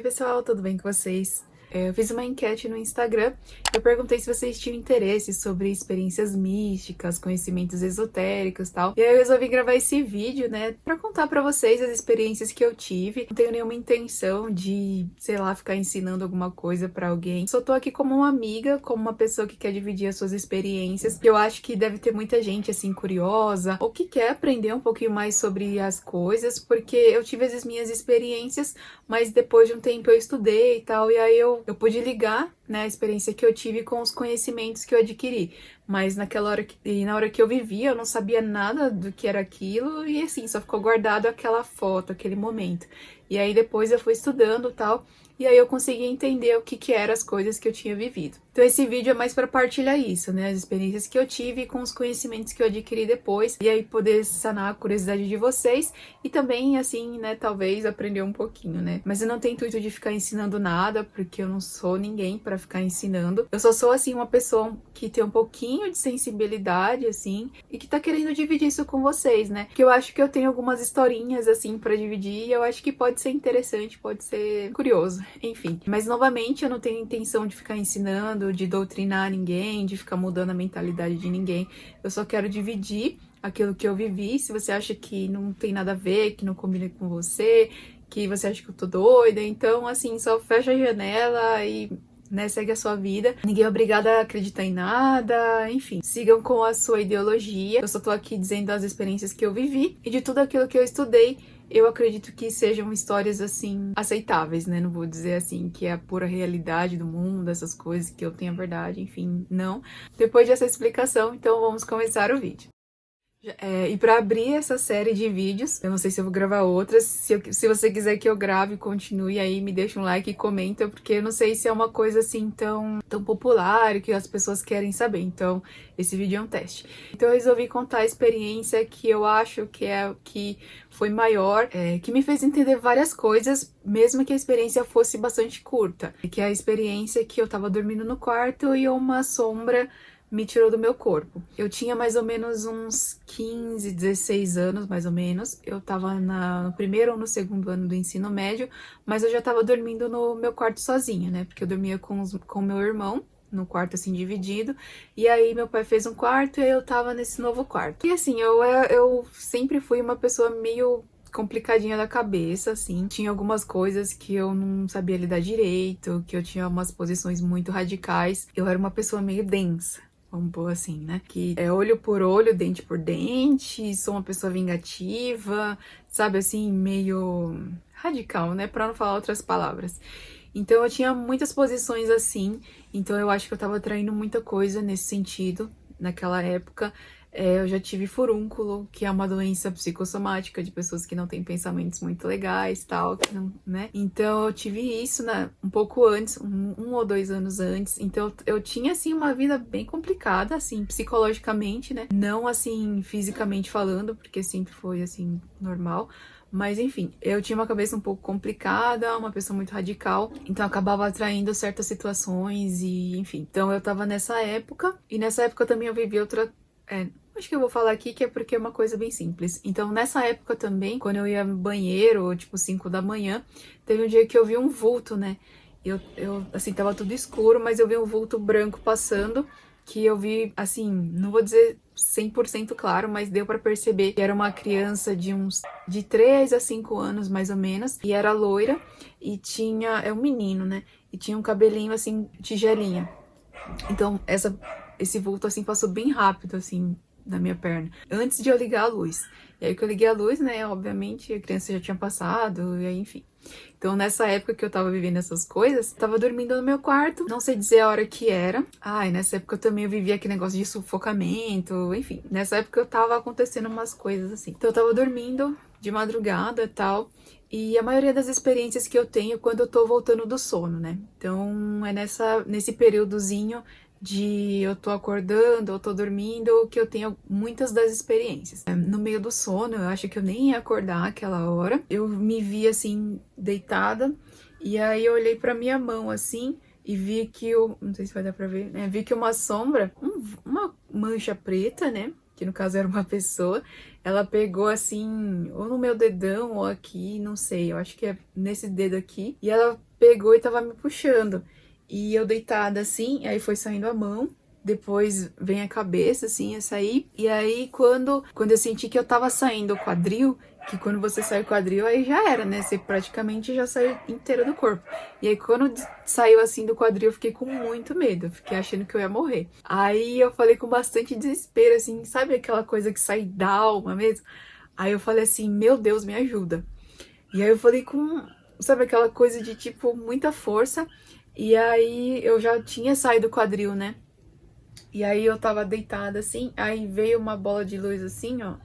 pessoal, tudo bem com vocês? Eu fiz uma enquete no Instagram. Eu perguntei se vocês tinham interesse sobre experiências místicas, conhecimentos esotéricos e tal. E aí eu resolvi gravar esse vídeo, né, pra contar pra vocês as experiências que eu tive. Não tenho nenhuma intenção de, sei lá, ficar ensinando alguma coisa pra alguém. Só tô aqui como uma amiga, como uma pessoa que quer dividir as suas experiências. Eu acho que deve ter muita gente, assim, curiosa, ou que quer aprender um pouquinho mais sobre as coisas, porque eu tive as minhas experiências, mas depois de um tempo eu estudei e tal, e aí eu pude ligar, né, a experiência que eu tive com os conhecimentos que eu adquiri. Mas naquela hora na hora que eu vivia, eu não sabia nada do que era aquilo, e assim, só ficou guardado aquela foto, aquele momento. E aí depois eu fui estudando e tal, e aí eu consegui entender o que eram as coisas que eu tinha vivido. Então esse vídeo é mais para partilhar isso, né, as experiências que eu tive com os conhecimentos que eu adquiri depois, e aí poder sanar a curiosidade de vocês, e também, assim, né, talvez aprender um pouquinho, né. Mas eu não tenho intuito de ficar ensinando nada, porque eu não sou ninguém para ficar ensinando. Eu só sou, assim, uma pessoa que tem um pouquinho de sensibilidade, assim, e que tá querendo dividir isso com vocês, né. Porque eu acho que eu tenho algumas historinhas, assim, para dividir, e eu acho que pode ser interessante, pode ser curioso, enfim. Mas, novamente, eu não tenho intenção de ficar ensinando, de doutrinar ninguém, de ficar mudando a mentalidade de ninguém. Eu só quero dividir aquilo que eu vivi. Se você acha que não tem nada a ver, que não combina com você, que você acha que eu tô doida, então, assim, só fecha a janela e, né, segue a sua vida. Ninguém é obrigado a acreditar em nada, enfim. Sigam com a sua ideologia. Eu só tô aqui dizendo as experiências que eu vivi e de tudo aquilo que eu estudei. Eu acredito que sejam histórias, assim, aceitáveis, né? Não vou dizer, assim, que é a pura realidade do mundo, essas coisas, que eu tenho a verdade, enfim, não. Depois dessa explicação, então vamos começar o vídeo. E para abrir essa série de vídeos, eu não sei se eu vou gravar outras, se você quiser que eu grave, continue aí, me deixa um like e comenta, porque eu não sei se é uma coisa assim tão popular que as pessoas querem saber, então esse vídeo é um teste. Então eu resolvi contar a experiência que eu acho que é o que foi maior, que me fez entender várias coisas, mesmo que a experiência fosse bastante curta, que é a experiência que eu tava dormindo no quarto e uma sombra me tirou do meu corpo. Eu tinha mais ou menos uns 15, 16 anos, mais ou menos. Eu tava no primeiro ou no segundo ano do ensino médio, mas eu já tava dormindo no meu quarto sozinha, né? Porque eu dormia com meu irmão, no quarto assim dividido, e aí meu pai fez um quarto e aí eu tava nesse novo quarto. E assim, eu sempre fui uma pessoa meio complicadinha da cabeça, assim. Tinha algumas coisas que eu não sabia lidar direito, que eu tinha umas posições muito radicais. Eu era uma pessoa meio densa, vamos pôr assim, né? Que é olho por olho, dente por dente, sou uma pessoa vingativa, sabe, assim, meio radical, né? Pra não falar outras palavras. Então eu tinha muitas posições assim, então eu acho que eu tava atraindo muita coisa nesse sentido, naquela época. Eu já tive furúnculo, que é uma doença psicossomática de pessoas que não têm pensamentos muito legais, tal, que não, né? Então eu tive isso, né, um pouco antes, um ou 2 anos antes. Então eu tinha, assim, uma vida bem complicada, assim, psicologicamente, né? Não, assim, fisicamente falando, porque sempre foi, assim, normal. Mas enfim, eu tinha uma cabeça um pouco complicada, uma pessoa muito radical, então eu acabava atraindo certas situações e enfim. Então eu tava nessa época, e nessa época também eu vivi outra. Acho que eu vou falar aqui que é porque é uma coisa bem simples. Então, nessa época também, quando eu ia no banheiro, tipo 5 da manhã, teve um dia que eu vi um vulto, né? Assim, tava tudo escuro, mas eu vi um vulto branco passando, que eu vi, assim, não vou dizer 100% claro, mas deu pra perceber que era uma criança de 3 a 5 anos, mais ou menos, e era loira, e é um menino, né? E tinha um cabelinho, assim, tigelinha. Então, esse vulto, assim, passou bem rápido, assim, na minha perna, antes de eu ligar a luz. E aí que eu liguei a luz, né, obviamente, a criança já tinha passado, e aí, enfim. Então, nessa época que eu tava vivendo essas coisas, tava dormindo no meu quarto, não sei dizer a hora que era. Ai, nessa época eu também vivia aquele negócio de sufocamento, enfim. Nessa época eu tava acontecendo umas coisas assim. Então, eu tava dormindo de madrugada e tal, e a maioria das experiências que eu tenho quando eu tô voltando do sono, né? Então, é nesse períodozinho de eu tô acordando, eu tô dormindo, que eu tenho muitas das experiências. No meio do sono, eu acho que eu nem ia acordar aquela hora. Eu me vi, assim, deitada, e aí eu olhei pra minha mão, assim, e vi que não sei se vai dar pra ver, né? Vi que uma sombra, uma mancha preta, né? que no caso era uma pessoa, ela pegou assim, ou no meu dedão, ou aqui, não sei, eu acho que é nesse dedo aqui, e ela pegou e tava me puxando. E eu deitada assim, aí foi saindo a mão, depois vem a cabeça, assim, a sair. E aí, quando eu senti que eu tava saindo o quadril, que quando você sai o quadril, aí já era, né? Você praticamente já saiu inteiro do corpo. E aí, quando saiu assim do quadril, eu fiquei com muito medo. Fiquei achando que eu ia morrer. Aí eu falei com bastante desespero, assim, sabe aquela coisa que sai da alma mesmo? Aí eu falei assim, meu Deus, me ajuda. E aí eu falei com, sabe, aquela coisa de, tipo, muita força. E aí eu já tinha saído do quadril, né? E aí eu tava deitada assim, aí veio uma bola de luz assim, ó.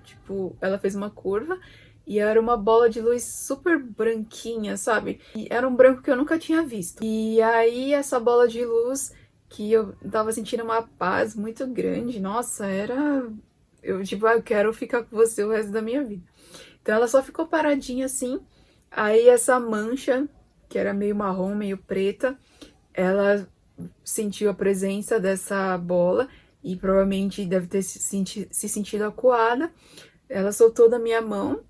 Tipo, ela fez uma curva e era uma bola de luz super branquinha, sabe? E era um branco que eu nunca tinha visto. E aí essa bola de luz que eu tava sentindo uma paz muito grande, nossa, era. Eu, tipo, eu quero ficar com você o resto da minha vida. Então ela só ficou paradinha assim. Aí essa mancha, que era meio marrom, meio preta, ela sentiu a presença dessa bola e provavelmente deve ter se sentido acuada. Ela soltou da minha mão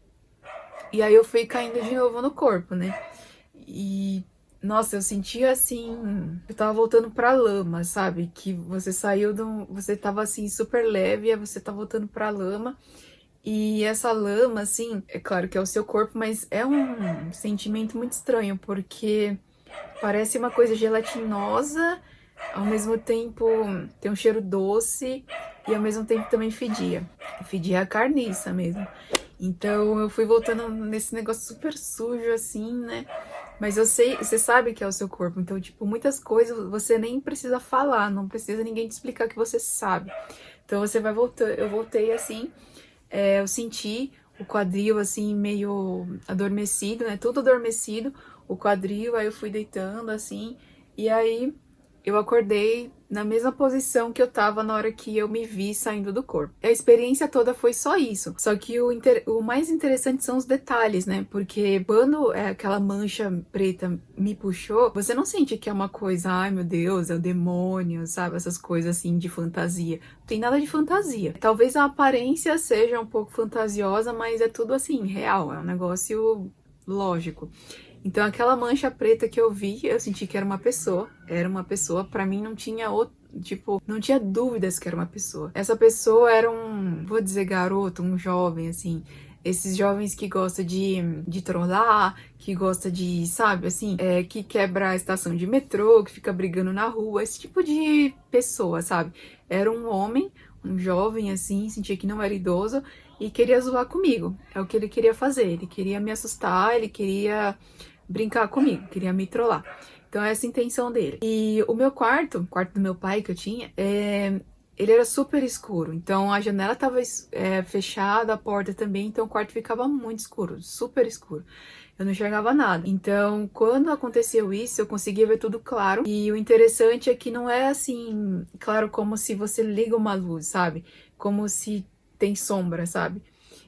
e aí eu fui caindo de novo no corpo, né? E nossa, eu senti assim, eu tava voltando pra lama, sabe? Que você saiu do, você tava assim super leve, e aí você tá voltando pra lama. E essa lama, assim, é claro que é o seu corpo, mas é um sentimento muito estranho, porque parece uma coisa gelatinosa, ao mesmo tempo tem um cheiro doce e ao mesmo tempo também fedia. Fedia a carniça mesmo. Então eu fui voltando nesse negócio super sujo assim, né? Mas eu sei, você sabe que é o seu corpo, então, tipo, muitas coisas você nem precisa falar, não precisa ninguém te explicar que você sabe. Então você vai voltando, eu voltei assim, eu senti o quadril assim meio adormecido, né? Tudo adormecido, o quadril, aí eu fui deitando assim, e aí eu acordei na mesma posição que eu tava na hora que eu me vi saindo do corpo. A experiência toda foi só isso. Só que o mais interessante são os detalhes, né? Porque quando aquela mancha preta me puxou, você não sente que é uma coisa, ai meu Deus, é o demônio, sabe? Essas coisas assim de fantasia. Não tem nada de fantasia. Talvez a aparência seja um pouco fantasiosa, mas é tudo assim, real. É um negócio lógico. Então aquela mancha preta que eu vi, eu senti que era uma pessoa. Era uma pessoa, pra mim não tinha outro, tipo, não tinha dúvidas que era uma pessoa. Essa pessoa era um, vou dizer garoto, um jovem, assim. Esses jovens que gostam de trollar, que gosta de, sabe, assim, que quebra a estação de metrô, que fica brigando na rua, esse tipo de pessoa, sabe? Era um homem, um jovem, assim, sentia que não era idoso e queria zoar comigo. É o que ele queria fazer. Ele queria me assustar, ele queria brincar comigo, queria me trollar. Então, essa é a intenção dele. E o meu quarto, o quarto do meu pai que eu tinha, ele era super escuro. Então, a janela tava fechada, a porta também, então o quarto ficava muito escuro, super escuro. Eu não enxergava nada. Então, quando aconteceu isso, eu conseguia ver tudo claro. E o interessante é que não é assim, claro, como se você liga uma luz, sabe? Como se tem sombra, sabe?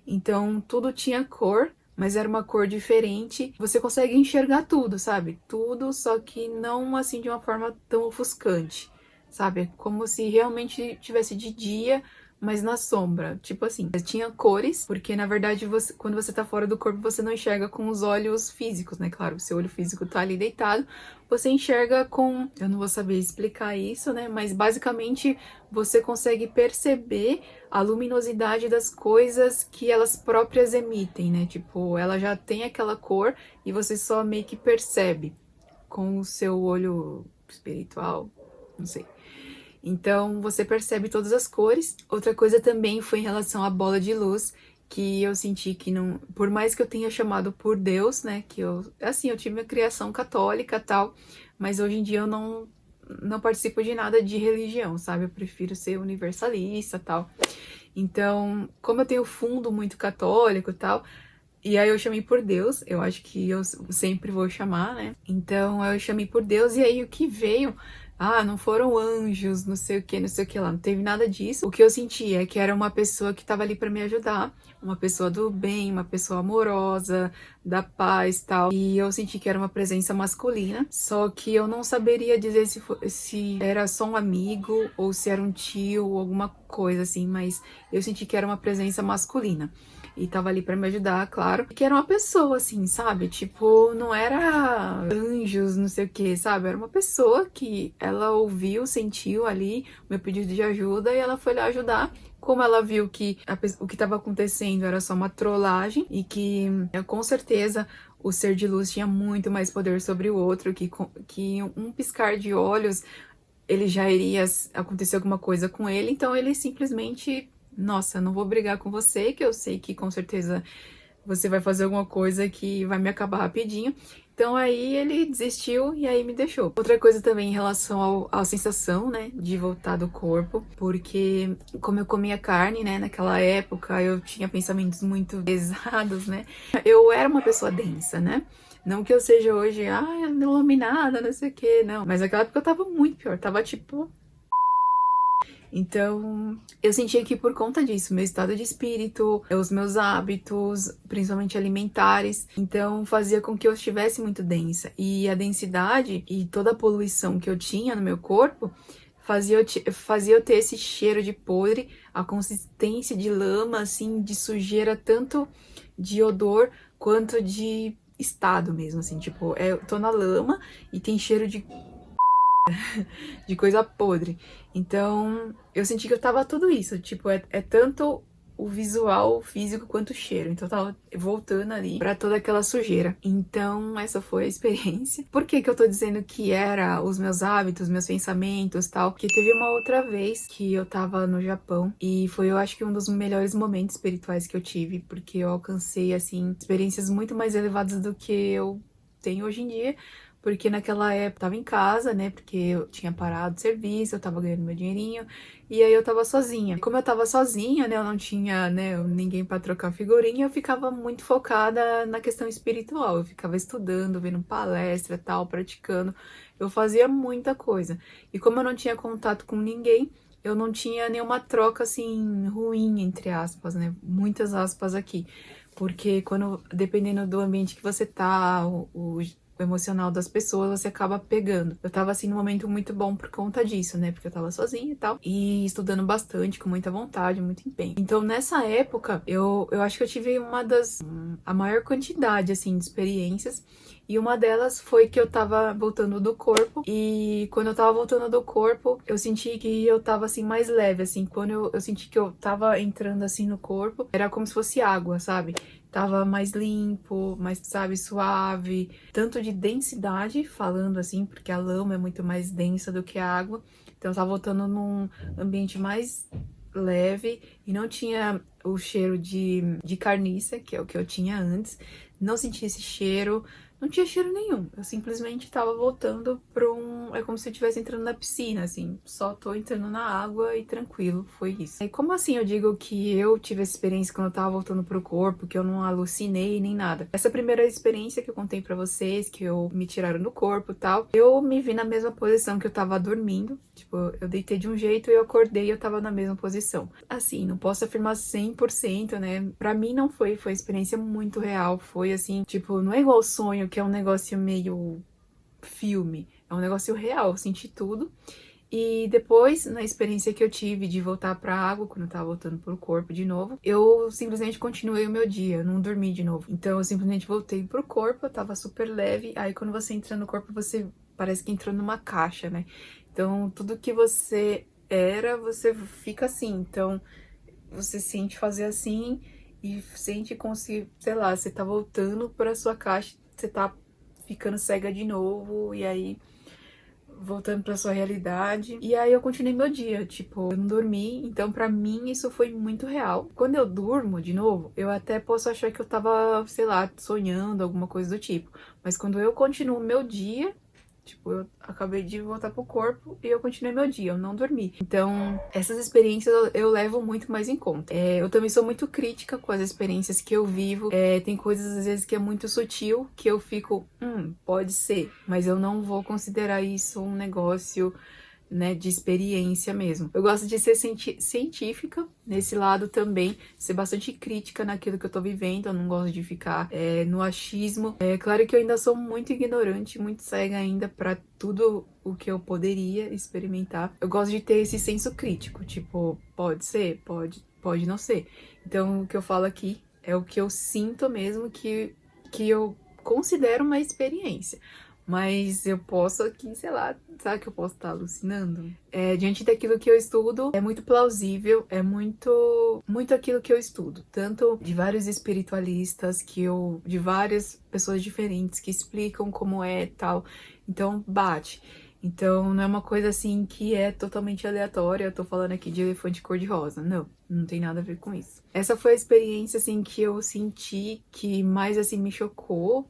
Então, tudo tinha cor, mas era uma cor diferente. Você consegue enxergar tudo, sabe? Tudo, só que não assim de uma forma tão ofuscante, sabe? Como se realmente tivesse de dia, mas na sombra. Tipo assim, tinha cores, porque na verdade quando você tá fora do corpo, você não enxerga com os olhos físicos, né? Claro, o seu olho físico tá ali deitado, você enxerga com. Eu não vou saber explicar isso, né? Mas basicamente você consegue perceber a luminosidade das coisas que elas próprias emitem, né? Tipo, ela já tem aquela cor e você só meio que percebe com o seu olho espiritual, não sei. Então, você percebe todas as cores. Outra coisa também foi em relação à bola de luz, que eu senti que não, por mais que eu tenha chamado por Deus, né, que eu, assim, eu tive minha criação católica, tal, mas hoje em dia eu não participo de nada de religião, sabe? Eu prefiro ser universalista, tal. Então, como eu tenho fundo muito católico e tal, e aí eu chamei por Deus, eu acho que eu sempre vou chamar, né? Então eu chamei por Deus, e aí o que veio ah, não foram anjos, não sei o que, não sei o que lá. Não teve nada disso. O que eu senti é que era uma pessoa que tava ali pra me ajudar, uma pessoa do bem, uma pessoa amorosa, da paz e tal. E eu senti que era uma presença masculina, só que eu não saberia dizer se era só um amigo ou se era um tio ou alguma coisa assim, mas eu senti que era uma presença masculina. E tava ali pra me ajudar, claro. Que era uma pessoa, assim, sabe? Tipo, não era anjos, não sei o que, sabe? Era uma pessoa que ela ouviu, sentiu ali o meu pedido de ajuda e ela foi lá ajudar. Como ela viu que o que estava acontecendo era só uma trollagem e que com certeza o ser de luz tinha muito mais poder sobre o outro, que um piscar de olhos ele já iria acontecer alguma coisa com ele, então ele simplesmente, nossa, não vou brigar com você, que eu sei que com certeza você vai fazer alguma coisa que vai me acabar rapidinho. Então aí ele desistiu e aí me deixou. Outra coisa também em relação à sensação, né, de voltar do corpo, porque como eu comia carne, né, naquela época eu tinha pensamentos muito pesados, né. Eu era uma pessoa densa, né. Não que eu seja hoje, iluminada, não sei o que, não. Mas naquela época eu tava muito pior, tava tipo então, eu sentia que por conta disso, meu estado de espírito, os meus hábitos, principalmente alimentares, então fazia com que eu estivesse muito densa. E a densidade e toda a poluição que eu tinha no meu corpo fazia eu ter esse cheiro de podre, a consistência de lama, assim, de sujeira, tanto de odor quanto de estado mesmo, assim, tipo, eu tô na lama e tem cheiro de coisa podre. Então, eu senti que eu tava tudo isso. Tipo, é tanto o visual, o físico, quanto o cheiro. Então, eu tava voltando ali pra toda aquela sujeira. Então, essa foi a experiência. Por que que eu tô dizendo que era os meus hábitos, meus pensamentos, tal? Porque teve uma outra vez que eu tava no Japão e foi, eu acho que um dos melhores momentos espirituais que eu tive, porque eu alcancei, assim, experiências muito mais elevadas do que eu tenho hoje em dia. Porque naquela época eu tava em casa, né? Porque eu tinha parado o serviço, eu tava ganhando meu dinheirinho. E aí eu tava sozinha. Como eu tava sozinha, né? Eu não tinha, né, ninguém pra trocar figurinha. Eu ficava muito focada na questão espiritual. Eu ficava estudando, vendo palestra, tal, praticando. Eu fazia muita coisa. E como eu não tinha contato com ninguém, eu não tinha nenhuma troca, assim, ruim, entre aspas, né? Muitas aspas aqui. Porque dependendo do ambiente que você tá, o emocional das pessoas, você acaba pegando. Eu tava, assim, num momento muito bom por conta disso, né? Porque eu tava sozinha e tal. E estudando bastante, com muita vontade, muito empenho. Então, nessa época, eu acho que eu tive a maior quantidade, assim, de experiências. E uma delas foi que eu tava voltando do corpo. E quando eu tava voltando do corpo, eu senti que eu tava, assim, mais leve, assim. Quando eu senti que eu tava entrando, assim, no corpo, era como se fosse água, sabe? Tava mais limpo, mais, sabe, suave. Tanto de densidade, falando assim, porque a lama é muito mais densa do que a água. Então eu tava voltando num ambiente mais leve e não tinha o cheiro de carniça, que é o que eu tinha antes. Não senti esse cheiro, não tinha cheiro nenhum. Eu simplesmente tava voltando pra É como se eu estivesse entrando na piscina, assim. Só tô entrando na água e tranquilo, foi isso. E como assim eu digo que eu tive essa experiência quando eu tava voltando pro corpo, que eu não alucinei nem nada? Essa primeira experiência que eu contei pra vocês, que eu me tiraram do corpo e tal, eu me vi na mesma posição que eu tava dormindo. Tipo, eu deitei de um jeito e eu acordei e eu tava na mesma posição. Assim, não posso afirmar 100%, né? Pra mim não foi uma experiência muito real. Foi assim, tipo, não é igual sonho, que é um negócio meio filme. É um negócio real, eu senti tudo. E depois, na experiência que eu tive de voltar pra água, quando eu tava voltando pro corpo de novo, eu simplesmente continuei o meu dia, eu não dormi de novo. Então eu simplesmente voltei pro corpo, eu tava super leve. Aí quando você entra no corpo, você parece que entrou numa caixa, né? Então tudo que você era, você fica assim. Então você sente fazer assim e sente como se, sei lá, você tá voltando pra sua caixa, você tá ficando cega de novo, e aí voltando pra sua realidade. E aí eu continuei meu dia, tipo, eu não dormi, então pra mim isso foi muito real. Quando eu durmo de novo, eu até posso achar que eu tava, sei lá, sonhando, alguma coisa do tipo. Mas quando eu continuo meu dia, Tipo, eu acabei de voltar pro corpo e eu continuei meu dia, eu não dormi. Então, essas experiências eu levo muito mais em conta. Eu também sou muito crítica com as experiências que eu vivo. Tem coisas, às vezes, que é muito sutil, que eu fico, pode ser, mas eu não vou considerar isso um negócio, né, de experiência mesmo. Eu gosto de ser científica nesse lado também, ser bastante crítica naquilo que eu tô vivendo, eu não gosto de ficar no achismo. É claro que eu ainda sou muito ignorante, muito cega ainda pra tudo o que eu poderia experimentar. Eu gosto de ter esse senso crítico, tipo, pode ser, pode não ser. Então, o que eu falo aqui é o que eu sinto mesmo que eu considero uma experiência. Mas eu posso aqui, sei lá, sabe que eu posso estar alucinando? Diante daquilo que eu estudo, é muito plausível, é muito aquilo que eu estudo. Tanto de vários espiritualistas, de várias pessoas diferentes que explicam como é e tal. Então, bate. Então, não é uma coisa assim que é totalmente aleatória. Eu tô falando aqui de elefante cor-de-rosa. Não tem nada a ver com isso. Essa foi a experiência, assim, que eu senti que mais, assim, me chocou,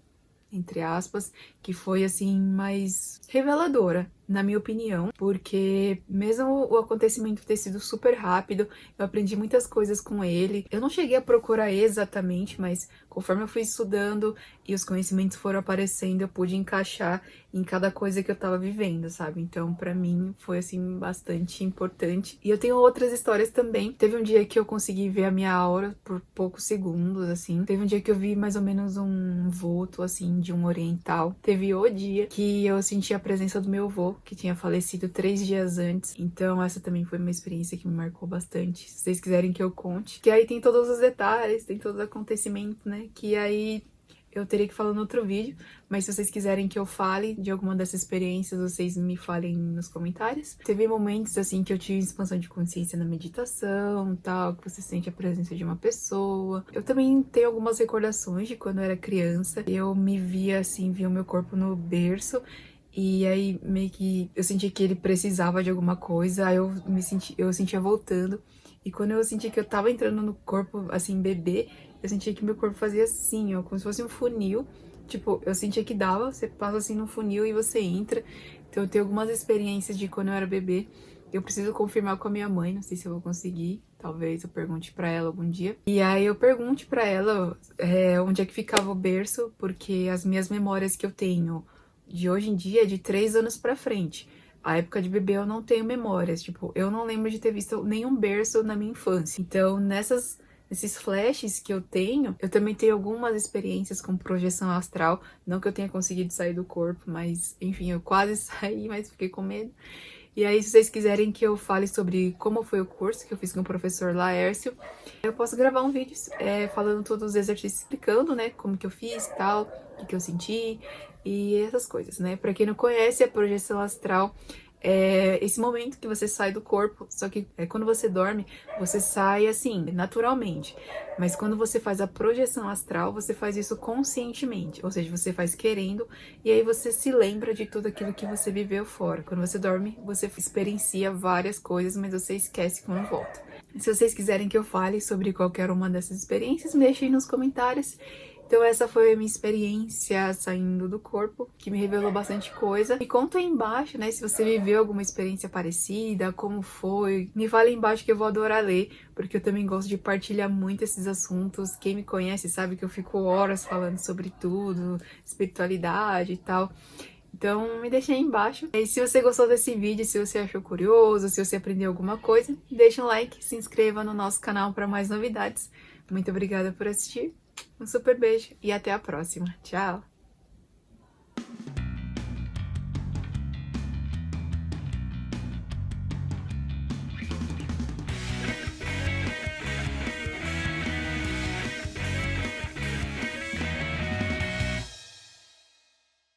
entre aspas, que foi assim mais reveladora, na minha opinião, porque mesmo o acontecimento ter sido super rápido, eu aprendi muitas coisas com ele. Eu não cheguei a procurar exatamente, mas conforme eu fui estudando e os conhecimentos foram aparecendo, eu pude encaixar em cada coisa que eu tava vivendo, sabe? Então, pra mim, foi assim bastante importante. E eu tenho outras histórias também. Teve um dia que eu consegui ver a minha aura por poucos segundos, assim. Teve um dia que eu vi mais ou menos um vulto, assim, de um oriental. Teve o dia que eu senti a presença do meu avô, que tinha falecido 3 dias antes. Então, essa também foi uma experiência que me marcou bastante. Se vocês quiserem que eu conte. Que aí tem todos os detalhes, tem todos os acontecimentos, né? Que aí eu teria que falar no outro vídeo, mas se vocês quiserem que eu fale de alguma dessas experiências, vocês me falem nos comentários. Teve momentos, assim, que eu tive expansão de consciência na meditação, tal, que você sente a presença de uma pessoa. Eu também tenho algumas recordações de quando eu era criança. Eu me via, assim, via o meu corpo no berço, e aí meio que eu senti que ele precisava de alguma coisa, aí eu sentia voltando. E quando eu senti que eu tava entrando no corpo, assim, bebê, eu sentia que meu corpo fazia assim, ó, como se fosse um funil. Tipo, eu sentia que dava, você passa assim no funil e você entra. Então eu tenho algumas experiências de quando eu era bebê. Eu preciso confirmar com a minha mãe, não sei se eu vou conseguir. Talvez eu pergunte pra ela algum dia. E aí eu pergunte pra ela onde é que ficava o berço, porque as minhas memórias que eu tenho de hoje em dia é de 3 anos pra frente. A época de bebê eu não tenho memórias, tipo, eu não lembro de ter visto nenhum berço na minha infância. Então, nesses flashes que eu tenho, eu também tenho algumas experiências com projeção astral. Não que eu tenha conseguido sair do corpo, mas, enfim, eu quase saí, mas fiquei com medo. E aí, se vocês quiserem que eu fale sobre como foi o curso que eu fiz com o professor Laércio, eu posso gravar um vídeo falando todos os exercícios, explicando, né, como que eu fiz e tal, o que eu senti e essas coisas, né? Pra quem não conhece, a projeção astral é esse momento que você sai do corpo, só que quando você dorme, você sai assim, naturalmente. Mas quando você faz a projeção astral, você faz isso conscientemente, ou seja, você faz querendo, e aí você se lembra de tudo aquilo que você viveu fora. Quando você dorme, você experiencia várias coisas, mas você esquece quando volta. Se vocês quiserem que eu fale sobre qualquer uma dessas experiências, me deixem nos comentários. Então essa foi a minha experiência saindo do corpo, que me revelou bastante coisa. Me conta aí embaixo, né, se você viveu alguma experiência parecida, como foi. Me fala aí embaixo que eu vou adorar ler, porque eu também gosto de partilhar muito esses assuntos. Quem me conhece sabe que eu fico horas falando sobre tudo, espiritualidade e tal. Então me deixa aí embaixo. E se você gostou desse vídeo, se você achou curioso, se você aprendeu alguma coisa, deixa um like, se inscreva no nosso canal para mais novidades. Muito obrigada por assistir. Um super beijo e até a próxima. Tchau!